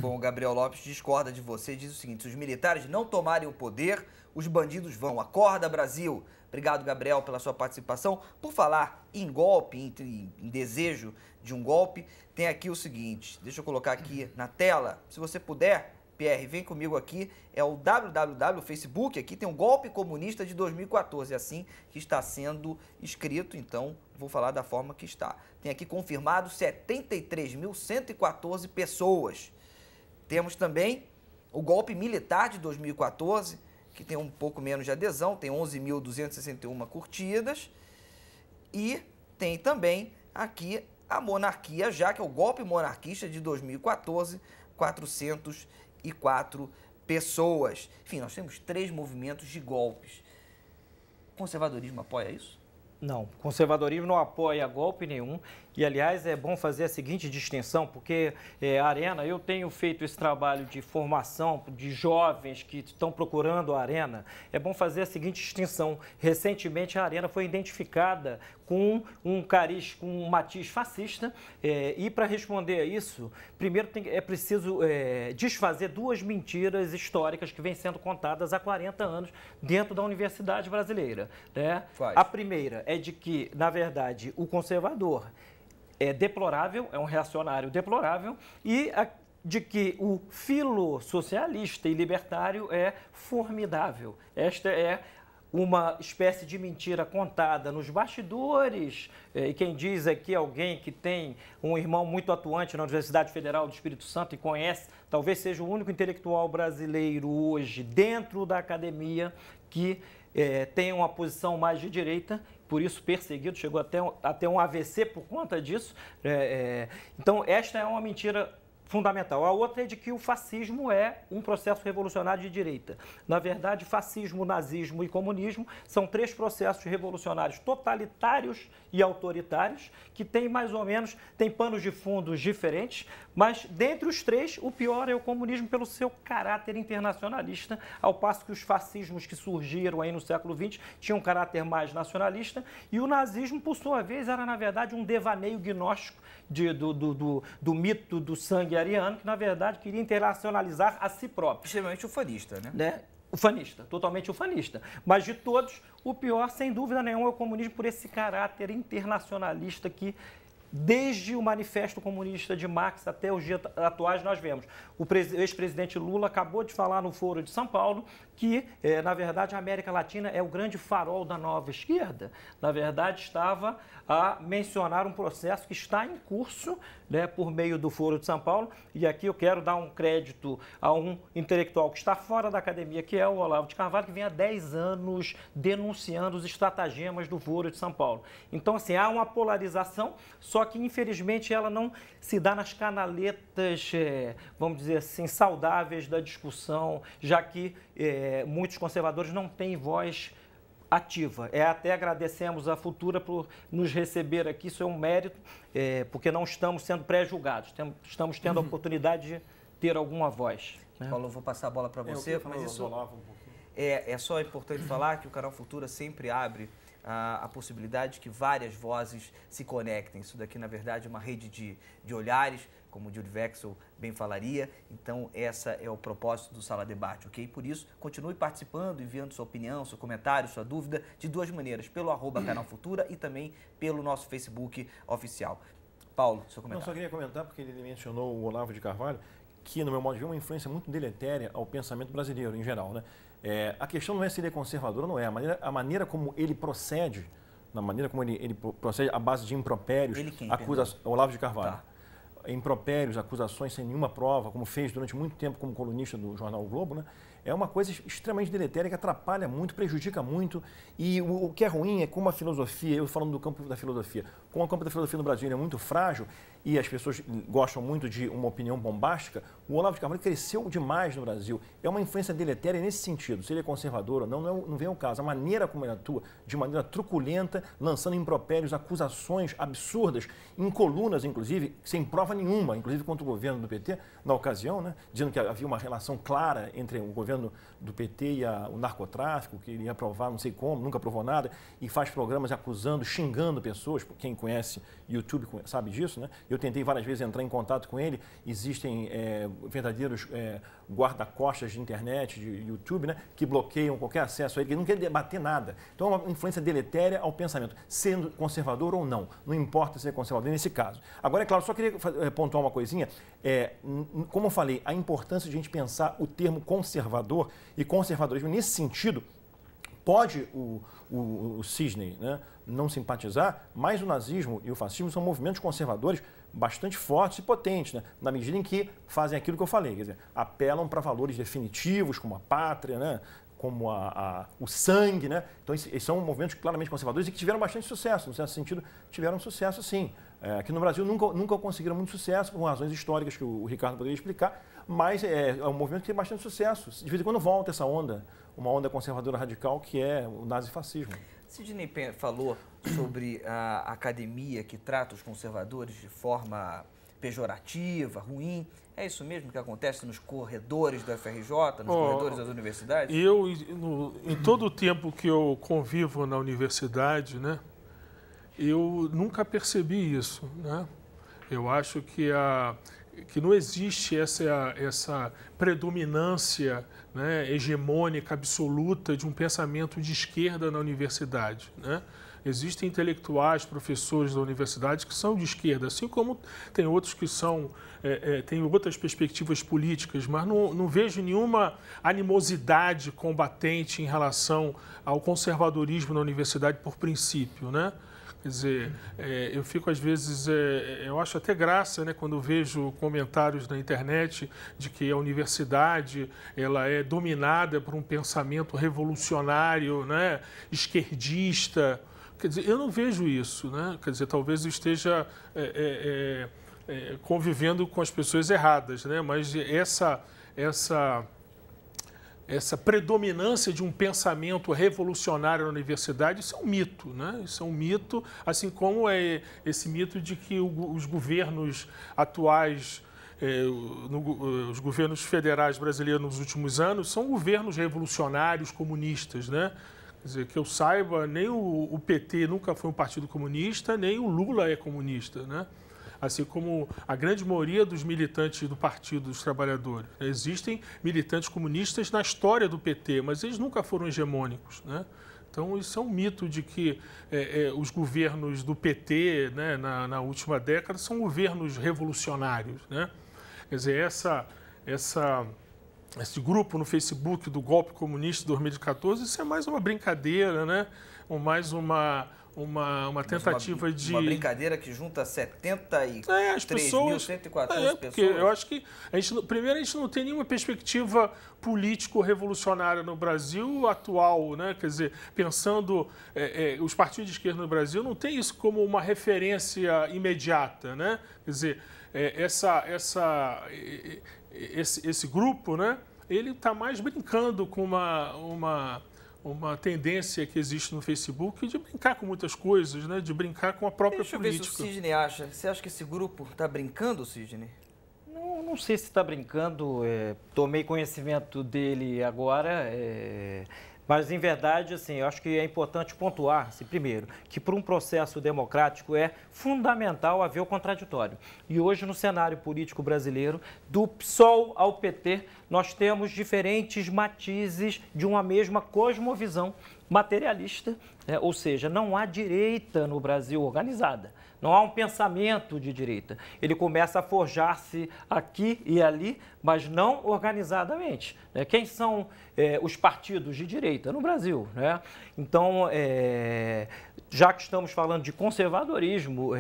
Bom, o Gabriel Lopes discorda de você, diz o seguinte: se os militares não tomarem o poder, os bandidos vão. Acorda, Brasil! Obrigado, Gabriel, pela sua participação. Por falar em golpe, em desejo de um golpe, tem aqui o seguinte, deixa eu colocar aqui na tela, se você puder, Pierre, vem comigo aqui, é o www, Facebook, aqui tem um golpe comunista de 2014, é assim que está sendo escrito, então vou falar da forma que está. Tem aqui confirmado 73.114 pessoas. Temos também o golpe militar de 2014, que tem um pouco menos de adesão, tem 11.261 curtidas. E tem também aqui a monarquia, já que é o golpe monarquista de 2014, 404 pessoas. Enfim, nós temos 3 movimentos de golpes. O conservadorismo apoia isso? Não, o conservadorismo não apoia golpe nenhum. E, aliás, é bom fazer a seguinte distinção, porque a Arena, eu tenho feito esse trabalho de formação de jovens que estão procurando a Arena. É bom fazer a seguinte distinção. Recentemente, a Arena foi identificada com um cariz, com um matiz fascista. E, para responder a isso, primeiro é preciso desfazer 2 mentiras históricas que vêm sendo contadas há 40 anos dentro da universidade brasileira. Né? A primeira é de que, na verdade, o conservador é deplorável, é um reacionário deplorável, e de que o filosocialista e libertário é formidável. Esta é uma espécie de mentira contada nos bastidores, e quem diz aqui alguém que tem um irmão muito atuante na Universidade Federal do Espírito Santo e conhece, talvez seja o único intelectual brasileiro hoje dentro da academia que tem uma posição mais de direita, por isso perseguido, chegou até um AVC por conta disso. Então, esta é uma mentira fundamental. A outra é de que o fascismo é um processo revolucionário de direita. Na verdade, fascismo, nazismo e comunismo são 3 processos revolucionários totalitários e autoritários que têm mais ou menos, têm panos de fundos diferentes, mas dentre os 3, o pior é o comunismo pelo seu caráter internacionalista, ao passo que os fascismos que surgiram aí no século XX tinham um caráter mais nacionalista, e o nazismo, por sua vez, era na verdade um devaneio gnóstico do mito do sangue ariano, que na verdade queria internacionalizar a si próprio. Extremamente ufanista, né? Ufanista, totalmente ufanista. Mas de todos, o pior, sem dúvida nenhuma, é o comunismo por esse caráter internacionalista que, desde o Manifesto Comunista de Marx até os dias atuais, nós vemos. O ex-presidente Lula acabou de falar no Foro de São Paulo que, na verdade, a América Latina é o grande farol da nova esquerda. Na verdade, estava a mencionar um processo que está em curso, né, por meio do Foro de São Paulo. E aqui eu quero dar um crédito a um intelectual que está fora da academia, que é o Olavo de Carvalho, que vem há 10 anos denunciando os estratagemas do Foro de São Paulo. Então, assim, há uma polarização, só que, infelizmente, ela não se dá nas canaletas, vamos dizer assim, saudáveis da discussão, já que muitos conservadores não têm voz ativa. Até agradecemos a Futura por nos receber aqui, isso é um mérito, porque não estamos sendo pré-julgados, estamos tendo a oportunidade de ter alguma voz. Né? Paulo, eu vou passar a bola para você, mas isso é só importante falar que o canal Futura sempre abre a possibilidade de que várias vozes se conectem. Isso daqui, na verdade, é uma rede de olhares, como o Jude Wexel bem falaria. Então, essa é o propósito do Sala Debate, ok? Por isso, continue participando, enviando sua opinião, seu comentário, sua dúvida, de 2 maneiras, pelo @canal Futura e também pelo nosso Facebook oficial. Paulo, seu comentário. Eu só queria comentar, porque ele mencionou o Olavo de Carvalho, que, no meu modo de ver, é uma influência muito deletéria ao pensamento brasileiro, em geral, né? A questão não é se ele é conservador ou não é, a maneira como ele procede, na maneira como ele procede à base de impropérios, Olavo de Carvalho. Tá. Impropérios, acusações sem nenhuma prova, como fez durante muito tempo como colunista do jornal O Globo, né? É uma coisa extremamente deletéria que atrapalha muito, prejudica muito, e o que é ruim é como a filosofia, eu falando do campo da filosofia, como o campo da filosofia no Brasil é muito frágil e as pessoas gostam muito de uma opinião bombástica, o Olavo de Carvalho cresceu demais no Brasil. É uma influência deletéria nesse sentido, se ele é conservador ou não, não vem ao caso. A maneira como ele atua, de maneira truculenta, lançando impropérios, acusações absurdas, em colunas, inclusive, sem prova nenhuma, inclusive contra o governo do PT, na ocasião, né, dizendo que havia uma relação clara entre o governo governo do PT e o narcotráfico, que ele ia aprovar não sei como, nunca aprovou nada, e faz programas acusando, xingando pessoas, quem conhece YouTube sabe disso, né? Eu tentei várias vezes entrar em contato com ele, existem verdadeiros guarda-costas de internet, de YouTube, né? Que bloqueiam qualquer acesso a ele, que não quer debater nada. Então é uma influência deletéria ao pensamento, sendo conservador ou não importa ser conservador nesse caso. Agora, é claro, só queria pontuar uma coisinha, como eu falei, a importância de a gente pensar o termo conservador e conservadorismo nesse sentido. Pode o Sidney, né, não simpatizar, mas o nazismo e o fascismo são movimentos conservadores bastante fortes e potentes, né, na medida em que fazem aquilo que eu falei, quer dizer, apelam para valores definitivos, como a pátria, né, como o sangue, né? Então, esses são movimentos claramente conservadores e que tiveram bastante sucesso, no certo sentido, tiveram sucesso sim. Aqui no Brasil nunca conseguiram muito sucesso, por razões históricas que o Ricardo poderia explicar, mas é um movimento que tem bastante sucesso. De vez em quando volta essa onda, uma onda conservadora radical, que é o nazifascismo. Sidney falou sobre a academia que trata os conservadores de forma pejorativa, ruim. É isso mesmo que acontece nos corredores do FRJ, nos corredores das universidades? Em todo o tempo que eu convivo na universidade, né, eu nunca percebi isso, né? Eu acho que não existe essa predominância, né, hegemônica, absoluta de um pensamento de esquerda na universidade, né? Existem intelectuais, professores da universidade que são de esquerda, assim como tem outros que têm outras perspectivas políticas, mas não vejo nenhuma animosidade combatente em relação ao conservadorismo na universidade por princípio, né? Quer dizer, eu fico às vezes, eu acho até graça, né, quando vejo comentários na internet de que a universidade ela é dominada por um pensamento revolucionário, né, esquerdista. Quer dizer, eu não vejo isso, né? Quer dizer, talvez eu esteja convivendo com as pessoas erradas, né? Mas essa predominância de um pensamento revolucionário na universidade, isso é um mito, né? Isso é um mito, assim como é esse mito de que os governos atuais, os governos federais brasileiros nos últimos anos, são governos revolucionários, comunistas, né? Quer dizer, que eu saiba, nem o PT nunca foi um partido comunista, nem o Lula é comunista, né? Assim como a grande maioria dos militantes do Partido dos Trabalhadores. Existem militantes comunistas na história do PT, mas eles nunca foram hegemônicos, né? Então, isso é um mito de que os governos do PT, né, na última década são governos revolucionários, né? Quer dizer, esse grupo no Facebook do golpe comunista de 2014, isso é mais uma brincadeira, né? Ou mais uma tentativa de... Uma brincadeira que junta 73.114 pessoas. Eu acho que, primeiro, a gente não tem nenhuma perspectiva político-revolucionária no Brasil atual, né? Quer dizer, pensando, os partidos de esquerda no Brasil não tem isso como uma referência imediata, né? Quer dizer, esse grupo, né, ele está mais brincando com uma tendência que existe no Facebook de brincar com muitas coisas, né, de brincar com a própria política. Deixa eu ver se o Sidney acha. Você acha que esse grupo está brincando, Sidney? Não sei se está brincando, tomei conhecimento dele agora, mas, em verdade, assim, eu acho que é importante pontuar, primeiro, que para um processo democrático é fundamental haver o contraditório. E hoje, no cenário político brasileiro, do PSOL ao PT, nós temos diferentes matizes de uma mesma cosmovisão materialista, ou seja, não há direita no Brasil organizada. Não há um pensamento de direita. Ele começa a forjar-se aqui e ali, mas não organizadamente. Quem são os partidos de direita no Brasil? Então, já que estamos falando de conservadorismo,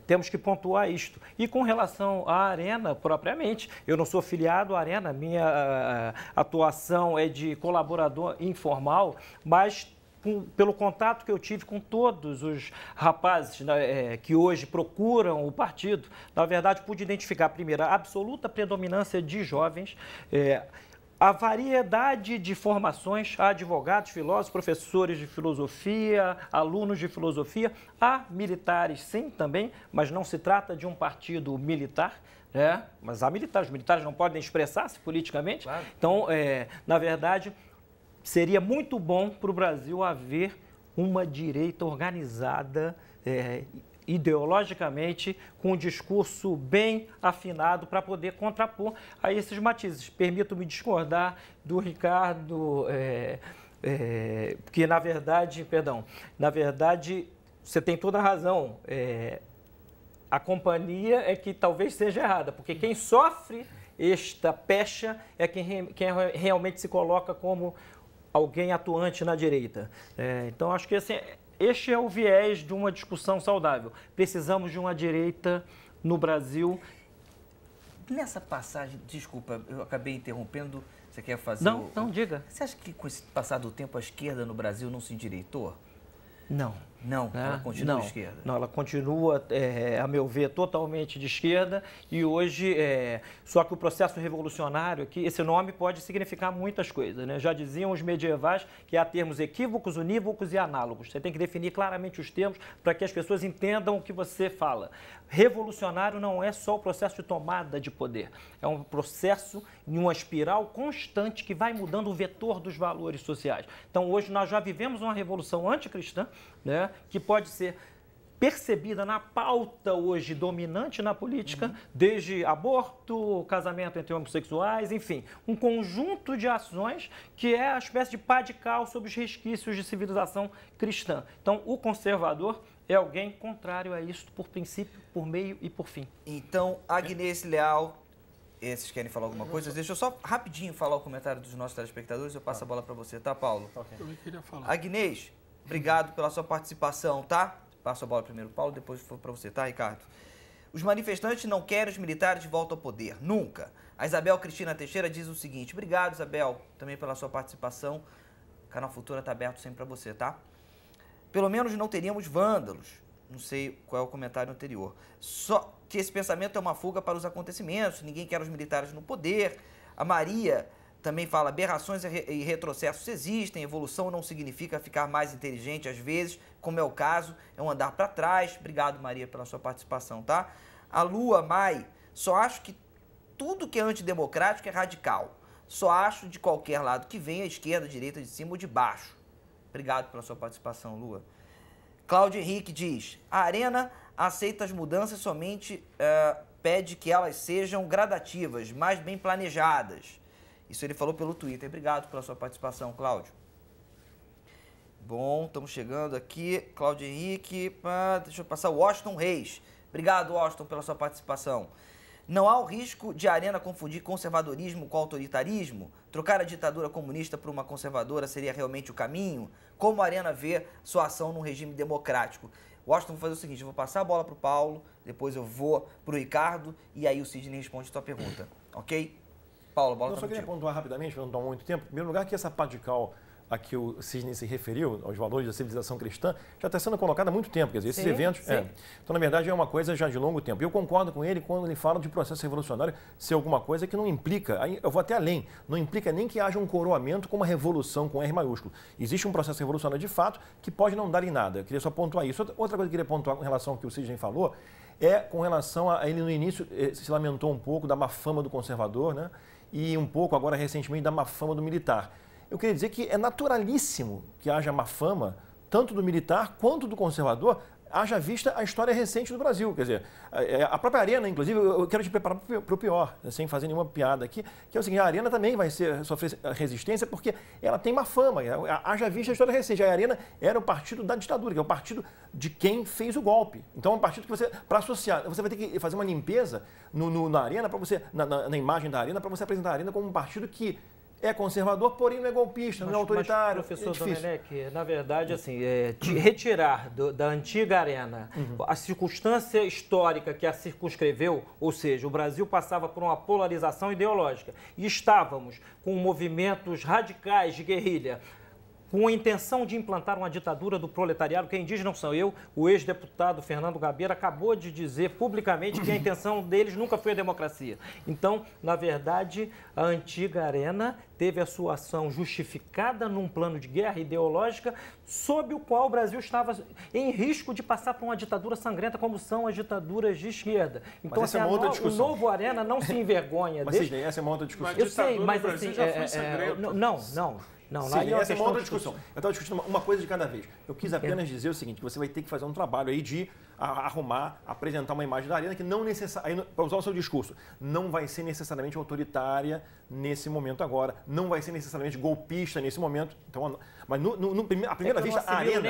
temos que pontuar isto. E com relação à Arena, propriamente, eu não sou filiado à Arena, minha atuação é de colaborador informal, mas pelo contato que eu tive com todos os rapazes que hoje procuram o partido, na verdade, pude identificar, primeiro, a absoluta predominância de jovens, a variedade de formações, há advogados, filósofos, professores de filosofia, alunos de filosofia, há militares sim também, mas não se trata de um partido militar, Mas há militares. Os militares não podem expressar-se politicamente. Claro. Então, na verdade, seria muito bom para o Brasil haver uma direita organizada ideologicamente, com um discurso bem afinado para poder contrapor a esses matizes. Permito-me discordar do Ricardo, porque na verdade, você tem toda a razão. A companhia é que talvez seja errada, porque quem sofre esta pecha é quem realmente se coloca como alguém atuante na direita. Então, acho que assim, este é o viés de uma discussão saudável. Precisamos de uma direita no Brasil. Nessa passagem, desculpa, eu acabei interrompendo, você quer fazer... Não, diga. Você acha que com esse passar do tempo a esquerda no Brasil não se endireitou? Não. Não, ela continua de esquerda? Não, ela continua, a meu ver, totalmente de esquerda e hoje, só que o processo revolucionário aqui, esse nome pode significar muitas coisas, né? Já diziam os medievais que há termos equívocos, unívocos e análogos. Você tem que definir claramente os termos para que as pessoas entendam o que você fala. Revolucionário não é só o processo de tomada de poder, é um processo em uma espiral constante que vai mudando o vetor dos valores sociais. Então, hoje nós já vivemos uma revolução anticristã, né, que pode ser percebida na pauta hoje dominante na política, desde aborto, casamento entre homossexuais, enfim, um conjunto de ações que é a espécie de pá de cal sobre os resquícios de civilização cristã. Então, o conservador é alguém contrário a isso por princípio, por meio e por fim. Então, Agnês Leal, esses querem falar alguma coisa? Deixa eu só rapidinho falar o comentário dos nossos telespectadores, eu passo a bola para você, tá, Paulo? Eu também queria falar. Agnês, obrigado pela sua participação, tá? Passo a bola primeiro, Paulo, depois for para você, tá, Ricardo? Os manifestantes não querem os militares de volta ao poder, nunca. A Isabel Cristina Teixeira diz o seguinte: obrigado, Isabel, também pela sua participação. O Canal Futura está aberto sempre para você, tá? Pelo menos não teríamos vândalos. Não sei qual é o comentário anterior. Só que esse pensamento é uma fuga para os acontecimentos. Ninguém quer os militares no poder. A Maria também fala: aberrações e retrocessos existem. Evolução não significa ficar mais inteligente às vezes, como é o caso, é um andar para trás. Obrigado, Maria, pela sua participação, tá? A Lua Mai: só acho que tudo que é antidemocrático é radical. Só acho de qualquer lado que venha, esquerda, direita, de cima ou de baixo. Obrigado pela sua participação, Lua. Cláudio Henrique diz: a Arena aceita as mudanças, somente pede que elas sejam gradativas, mais bem planejadas. Isso ele falou pelo Twitter. Obrigado pela sua participação, Cláudio. Bom, estamos chegando aqui. Cláudio Henrique, deixa eu passar. Washington Reis. Obrigado, Washington, pela sua participação. Não há o risco de a Arena confundir conservadorismo com autoritarismo? Trocar a ditadura comunista por uma conservadora seria realmente o caminho? Como a Arena vê sua ação num regime democrático? Washington, vou fazer o seguinte: eu vou passar a bola para o Paulo, depois eu vou para o Ricardo e aí o Sidney responde a sua pergunta, ok? Paulo, a bola está contigo. Eu só queria pontuar rapidamente, para não tomar muito tempo. Em primeiro lugar, que essa pá de cal a que o Sidney se referiu, aos valores da civilização cristã, já está sendo colocada há muito tempo. Quer dizer, esses eventos... Então, na verdade, é uma coisa já de longo tempo. E eu concordo com ele quando ele fala de processo revolucionário ser alguma coisa que não implica, aí eu vou até além, não implica nem que haja um coroamento com uma revolução com R maiúsculo. Existe um processo revolucionário de fato que pode não dar em nada. Eu queria só pontuar isso. Outra coisa que eu queria pontuar com relação ao que o Sidney falou é com relação a ele no início se lamentou um pouco da má fama do conservador, né? E um pouco agora recentemente da má fama do militar. Eu queria dizer que é naturalíssimo que haja má fama, tanto do militar quanto do conservador, haja vista a história recente do Brasil. Quer dizer, a própria Arena, inclusive, eu quero te preparar para o pior, sem fazer nenhuma piada aqui, que é o seguinte: a Arena também vai sofrer resistência porque ela tem má fama, haja vista a história recente. A Arena era o partido da ditadura, que é o partido de quem fez o golpe. Então é um partido que você, para associar, você vai ter que fazer uma limpeza na Arena, para você, na imagem da Arena, para você apresentar a Arena como um partido que é conservador, porém não é golpista, não é autoritário. Mas, professor Domenech, na verdade, assim, retirar da antiga Arena a circunstância histórica que a circunscreveu, ou seja, o Brasil passava por uma polarização ideológica e estávamos com movimentos radicais de guerrilha com a intenção de implantar uma ditadura do proletariado, que indígenas não são eu, o ex-deputado Fernando Gabeira acabou de dizer publicamente que a intenção deles nunca foi a democracia. Então, na verdade, a antiga Arena teve a sua ação justificada num plano de guerra ideológica sob o qual o Brasil estava em risco de passar por uma ditadura sangrenta, como são as ditaduras de esquerda. Então, assim, o novo Arena não se envergonha dele. Mas essa é uma outra discussão. Eu sei, mas assim, não. Sim, essa é uma outra discussão. Eu estava discutindo uma coisa de cada vez. Eu quis apenas dizer o seguinte, que você vai ter que fazer um trabalho aí de arrumar, apresentar uma imagem da Arena que não necessariamente, para usar o seu discurso, não vai ser necessariamente autoritária nesse momento agora, não vai ser necessariamente golpista nesse momento. Então, mas à primeira vista, a Arena,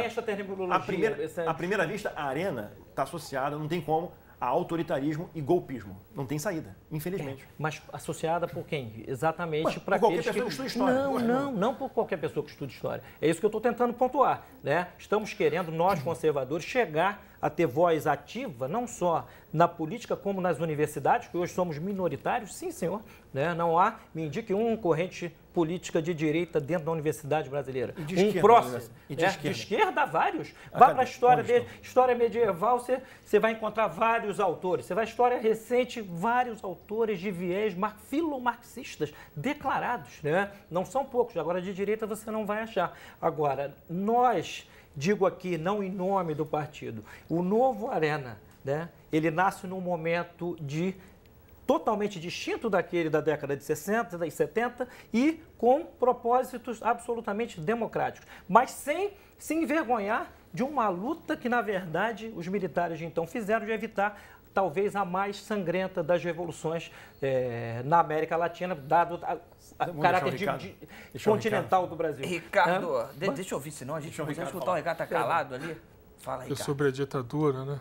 à primeira vista, a Arena está associada, não tem como, a autoritarismo e golpismo. Não tem saída, infelizmente. Mas associada por quem? Exatamente para qualquer pessoa que estuda história. Não por qualquer pessoa que estuda história. É isso que eu estou tentando pontuar, né? Estamos querendo, nós conservadores, chegar a ter voz ativa, não só na política, como nas universidades, que hoje somos minoritários, sim, senhor. Né? Não há, me indique, uma corrente política de direita dentro da universidade brasileira. E de esquerda, próximo. de esquerda, vários. Vá para a história dele. História medieval, você vai encontrar vários autores. Você vai à história recente, vários autores de viés filomarxistas declarados. Né? Não são poucos. Agora, de direita, você não vai achar. Agora, nós... Digo aqui, não em nome do partido, o novo Arena, né, ele nasce num momento totalmente distinto daquele da década de 60 e 70 e com propósitos absolutamente democráticos, mas sem se envergonhar de uma luta que, na verdade, os militares de então fizeram de evitar talvez a mais sangrenta das revoluções na América Latina, dado a caráter continental do Brasil. Ricardo, deixa eu ouvir, senão a gente não consegue escutar. O Ricardo está calado ali. Fala, Ricardo. Sobre a ditadura, né?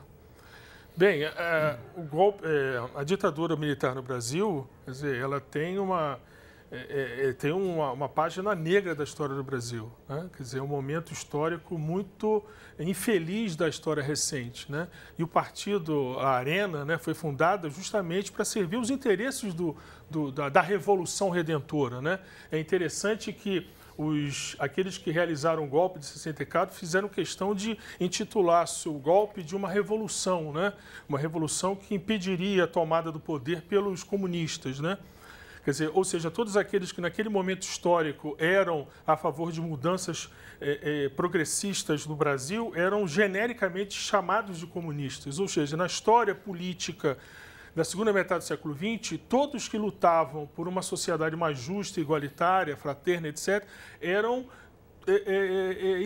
Bem, a ditadura militar no Brasil, quer dizer, ela tem uma página negra da história do Brasil, né? Quer dizer, um momento histórico muito infeliz da história recente, né? E o partido, a Arena, né, foi fundada justamente para servir os interesses da Revolução Redentora, né? É interessante que aqueles que realizaram o golpe de 64 fizeram questão de intitular o golpe de uma revolução, né? Uma revolução que impediria a tomada do poder pelos comunistas, né? Quer dizer, ou seja, todos aqueles que naquele momento histórico eram a favor de mudanças progressistas no Brasil eram genericamente chamados de comunistas. Ou seja, na história política da segunda metade do século XX, todos que lutavam por uma sociedade mais justa, igualitária, fraterna, etc., eram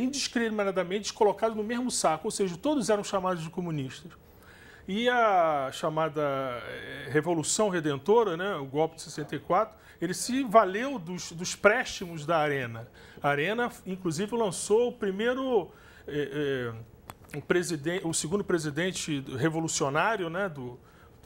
indiscriminadamente colocados no mesmo saco, ou seja, todos eram chamados de comunistas. E a chamada Revolução Redentora, né, o golpe de 64, ele se valeu dos préstimos da Arena. A Arena, inclusive, lançou o primeiro, o segundo presidente revolucionário, né, do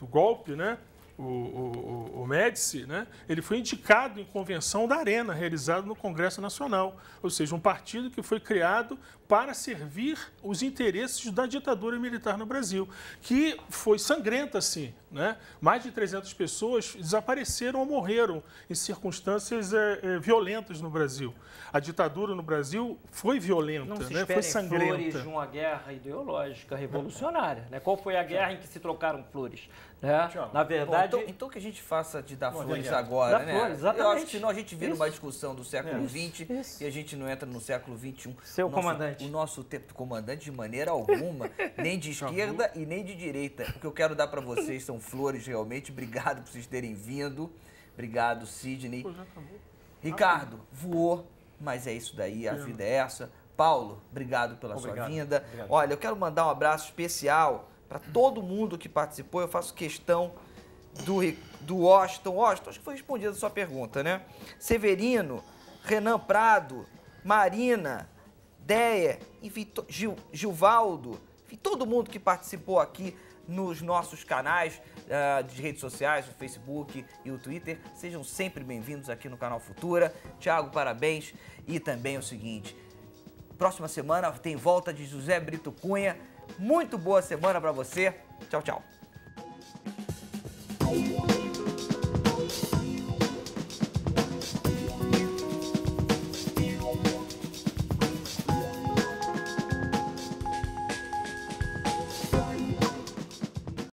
golpe, né, o Médici, né, ele foi indicado em convenção da Arena, realizada no Congresso Nacional. Ou seja, um partido que foi criado para servir os interesses da ditadura militar no Brasil, que foi sangrenta, sim, né? Mais de 300 pessoas desapareceram ou morreram em circunstâncias violentas no Brasil. A ditadura no Brasil foi violenta, não se né? Foi sangrenta. Flores de uma guerra ideológica revolucionária, né? Qual foi a guerra em que se trocaram flores? Né? Na verdade... Bom, então que a gente faça de dar flores agora, né? Flores, exatamente. Eu acho que senão a gente vira uma discussão do século XX e a gente não entra no século XXI. Seu comandante. O nosso tempo comandante de maneira alguma, nem de esquerda e nem de direita. O que eu quero dar para vocês são flores realmente. Obrigado por vocês terem vindo. Obrigado, Sidney. Ricardo, voou, mas é isso daí, a vida é essa. Paulo, obrigado pela sua vinda. Obrigado. Olha, eu quero mandar um abraço especial para todo mundo que participou. Eu faço questão do Washington. Washington, acho que foi respondida a sua pergunta, né? Severino, Renan Prado, Marina, Deia, enfim, Gilvaldo, enfim, todo mundo que participou aqui nos nossos canais de redes sociais, o Facebook e o Twitter. Sejam sempre bem-vindos aqui no canal Futura. Thiago, parabéns. E também o seguinte, próxima semana tem volta de José Brito Cunha. Muito boa semana para você. Tchau, tchau.